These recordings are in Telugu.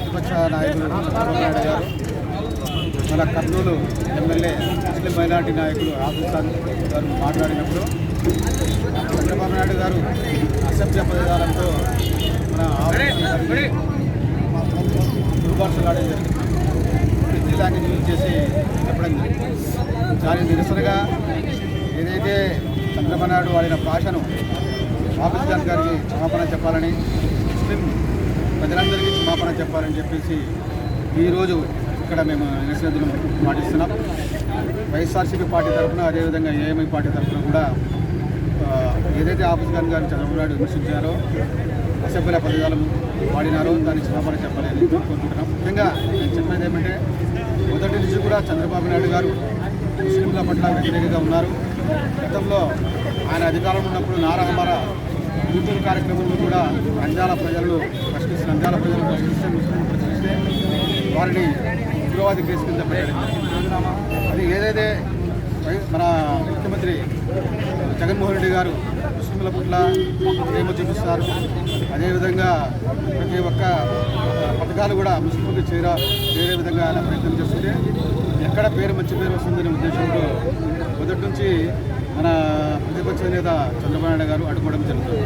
ప్రతిపక్ష నాయకులు చంద్రబాబు నాయుడు గారు, మన కర్నూలు ఎమ్మెల్యే ముస్లిం మైనార్టీ నాయకులు ఆబుల్ ఖాన్ గారు మాట్లాడినప్పుడు చంద్రబాబు నాయుడు గారు అసభ్య పదజాలంతో మన దుర్భాషలాడే జరిగింది. దాన్ని యూజ్ చేసి చెప్పడం జరిగింది. దాని నిరసనగా ఏదైతే చంద్రబాబు నాయుడు వాడిన భాషను ఆబుల్ ఖాన్ గారికి క్షమాపణ చెప్పాలని, ముస్లిం ప్రజలందరికీ క్షమాపణ చెప్పాలని చెప్పేసి ఈరోజు ఇక్కడ మేము నిరసన దినం పాటిస్తున్నాం. వైఎస్ఆర్సీపీ పార్టీ తరఫున, అదేవిధంగా ఏఎంఐ పార్టీ తరఫున కూడా ఏదైతే ఆబుల్ ఖాన్ గారిని చంద్రబాబు నాయుడు విమర్శించారో, అసభ్య పదజాలం వాడినారో దాన్ని క్షమాపణ చెప్పాలని కోరుకుంటున్నాం. ముఖ్యంగా నేను చెప్పేది ఏమంటే, మొదటి నుంచి కూడా చంద్రబాబు నాయుడు గారు ముస్లింల పట్ల వ్యతిరేకంగా ఉన్నారు. గతంలో ఆయన అధికారంలో ఉన్నప్పుడు నారాహమార యూట్యూబ్ కార్యక్రమంలో కూడా నంద్యాల ప్రజలను ప్రశ్నిస్తే ముస్లింలు ప్రశ్నిస్తే వారిని ఉగ్రవాది కేసు కింద పెట్టడం. అది ఏదైతే మన ముఖ్యమంత్రి జగన్మోహన్ రెడ్డి గారు ముస్లింల పట్ల ప్రేమ చూపిస్తారు, అదేవిధంగా ప్రతి ఒక్క పథకాలు కూడా ముస్లింలకు చేరే విధంగా ఆయన ప్రయత్నం చేస్తుంటే ఎక్కడ మంచి పేరు వస్తుందనే ఉద్దేశంతో మొదటి నుంచి మన ప్రతిపక్ష నేత చంద్రబాబు నాయుడు గారు అడ్డుకోవడం జరుగుతుంది.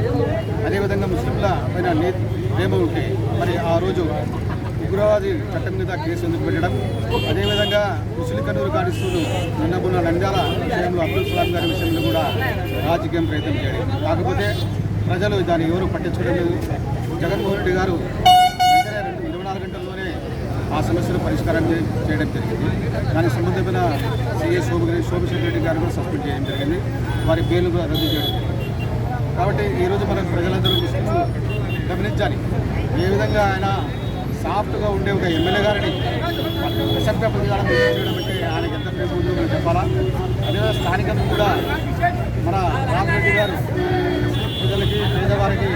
అదేవిధంగా ముస్లింల పైన ప్రేమ ఉంటే మరి ఆ రోజు ఉగ్రవాది చట్టం మీద కేసు ఎందుకు పెట్టడం, అదేవిధంగా ముస్లిం కన్నూరు కానిస్తూను నిన్న నంద్యాల విషయంలో అబ్దుల్ సలాం గారి విషయంలో కూడా రాజకీయం ప్రయత్నం చేయడం. కాకపోతే ప్రజలు దాన్ని ఎవరు పట్టించుకోవడం లేదు. జగన్మోహన్ రెడ్డి గారు వెంటనే 24 గంటల్లోనే ఆ సమస్యను పరిష్కారం చేయడం జరిగింది. దానికి సంబంధమైన సీఏ శోభశేఖర్ రెడ్డి గారు కూడా సస్పెండ్ చేయడం జరిగింది. వారి పేర్లు కూడా రద్దు చేయడం. కాబట్టి ఈరోజు మనం ప్రజలందరూ గమనించాలి, ఏ విధంగా ఆయన సాఫ్ట్గా ఉండే ఒక ఎమ్మెల్యే గారిని అసభ్య పదజాలం చేయడం అంటే ఆయనకి ఎంత ప్రేమ ఉందో మనం చెప్పాలా. అదేవిధంగా స్థానికంగా కూడా మన రామరెడ్డి గారు ప్రజలకి పేదవారికి